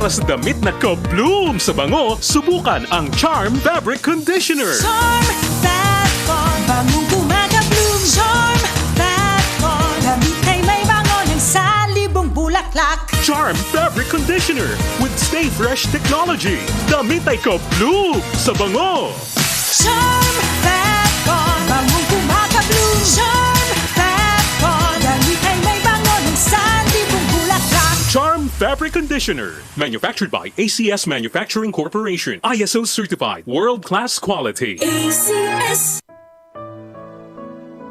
Para sa damit na ka-bloom sa bango, subukan ang Charm Fabric Conditioner. Charm Fat-Con, bangong kumaka-bloom. Charm Fat-Con, damit ay may bango ng salibong bulaklak. Charm Fabric Conditioner with Stay Fresh Technology. Damit ay ka-bloom sa bango. Charm Fat-Con, bangong kumaka-bloom. Charm Fat-Con, damit ay may bango ng salibong bulaklak. Charm Fabric Conditioner. Manufactured by ACS Manufacturing Corporation. ISO certified. World-class quality. ACS.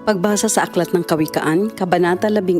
Pagbasa sa Aklat ng Kawikaan, Kabanata 11,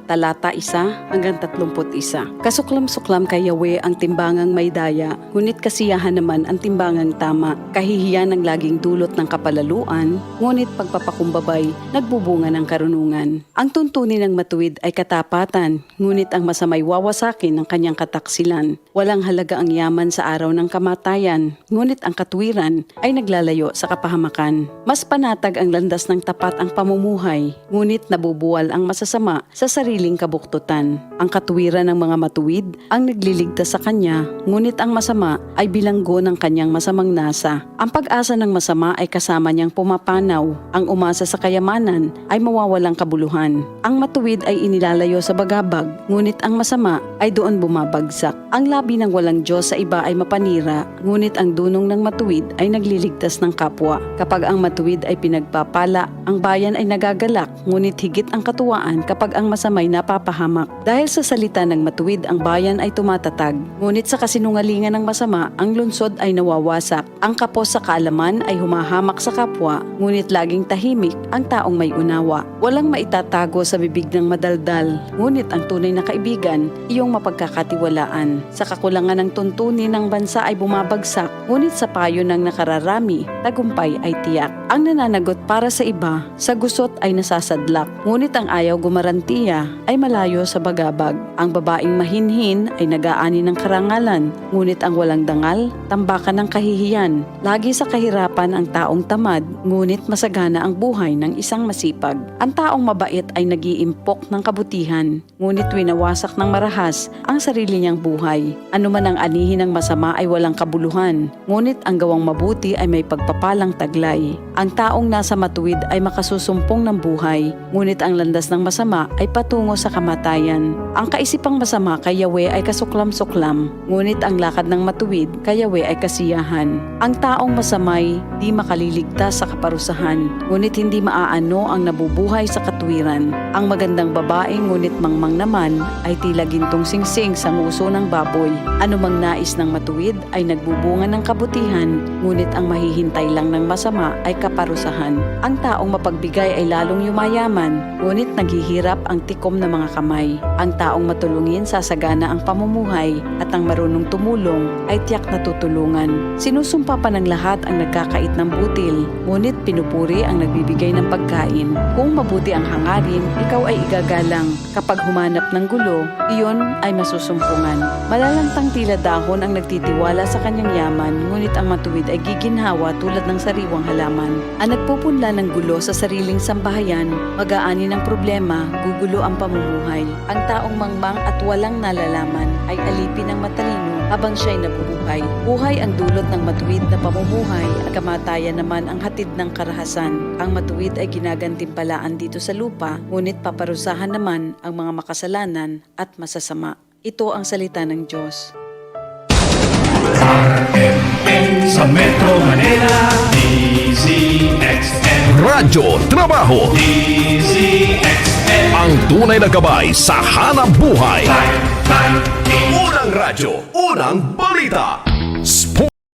Talata 1 hanggang 31. Kasuklam-suklam kay Yahweh ang timbangang may daya, ngunit kasiyahan naman ang timbangang tama. Kahihiyan ang laging dulot ng kapalaluan, ngunit pagpapakumbabay, nagbubunga ng karunungan. Ang tuntunin ng matuwid ay katapatan, ngunit ang masamay wawasakin ng kanyang kataksilan. Walang halaga ang yaman sa araw ng kamatayan, ngunit ang katwiran ay naglalayo sa kapahamakan. Mas panatag ang landas ng tapat ang pamumuhay, ngunit nabubuwal ang masasama sa sariling kabuktutan. Ang katuwiran ng mga matuwid ang nagliligtas sa kanya, ngunit ang masama ay bilanggo ng kanyang masamang nasa. Ang pag-asa ng masama ay kasama niyang pumapanaw. Ang umasa sa kayamanan ay mawawalang kabuluhan. Ang matuwid ay inilalayo sa bagabag, ngunit ang masama ay doon bumabagsak. Ang labi ng walang Diyos sa iba ay mapanira, ngunit ang dunong ng matuwid ay nagliligtas ng kapwa. Kapag ang matuwid ay pinagpapala, ang bayan ay nagagalak, ngunit higit ang katuwaan kapag ang masamay napapahamak. Dahil sa salita ng matuwid, ang bayan ay tumatatag, ngunit sa kasinungalingan ng masama, ang lungsod ay nawawasak. Ang kapos sa kaalaman ay humahamak sa kapwa, ngunit laging tahimik ang taong may unawa. Walang maitatago sa bibig ng madaldal, ngunit ang tunay na kaibigan, iyong mapagkakatiwalaan. Sa kakulangan ng tuntunin ng bansa ay bumabagsak, ngunit sa payo ng nakararami, tagumpay ay tiyak. Ang nananagot para sa iba, sa gusot ay nasasadlak, ngunit ang ayaw gumarantiya ay malayo sa bagabag. Ang babaeng mahinhin ay nag-aani ng karangalan, ngunit ang walang dangal, tambakan ng kahihiyan. Lagi sa kahirapan ang taong tamad, ngunit masagana ang buhay ng isang masipag. Ang taong mabait ay nag-iimpok ng kabutihan, ngunit winawasak ng marahas ang sarili niyang buhay. Ano man ang anihin ng masama ay walang kabuluhan, ngunit ang gawang mabuti ay may pagpapalang taglay. Ang taong nasa matuwid ay makasusumpong ng buhay, ngunit ang landas ng masama ay patungo sa kamatayan. Ang kaisipang masama kay Yahweh ay kasuklam-suklam, ngunit ang lakad ng matuwid kay Yahweh ay kasiyahan. Ang taong masamay di makaliligtas sa kaparusahan, ngunit hindi maaano ang nabubuhay sa katwiran. Ang magandang babae ngunit mangmang naman ay tila gintong singsing sa nguso ng baboy. Anumang nais ng matuwid ay nagbubunga ng kabutihan, ngunit ang mahihintay lang ng masama ay kaparusahan. Ang taong mapagbigay ay lalong yumayaman, ngunit naghihirap ang tikom ng mga kamay. Ang taong matulungin sasagana ang pamumuhay, at ang marunong tumulong ay tiyak na tutulungan. Sinusumpa pa ng lahat ang nagkakait ng butil, ngunit pinupuri ang nagbibigay ng pagkain. Kung mabuti ang hangarin, ikaw ay igagalang. Kapag humanap ng gulo, iyon ay masusumpungan. Malalantang tila dahon ang nagtitiwala sa kanyang yaman, ngunit ang matuwid ay giginhawa tulad ng sariwang halaman. Ang nagpupunla ng gulo sa sariling sambahayan, mag-aani ng problema, gugulo ang pamumuhay. Ang taong mangmang at walang nalalaman ay alipin ng matalino habang siya'y nabubuhay. Buhay ang dulot ng matuwid na pamumuhay, at kamatayan naman ang hatid ng karahasan. Ang matuwid ay ginagantimpalaan dito sa lupa, ngunit paparusahan naman ang mga makasalanan at masasama. Ito ang salita ng Diyos. RMN sa Metro Manila, DZXN Radyo Trabaho, DZXN ang tunay na gabay sa hanap buhay. Live, Unang radyo, unang balita.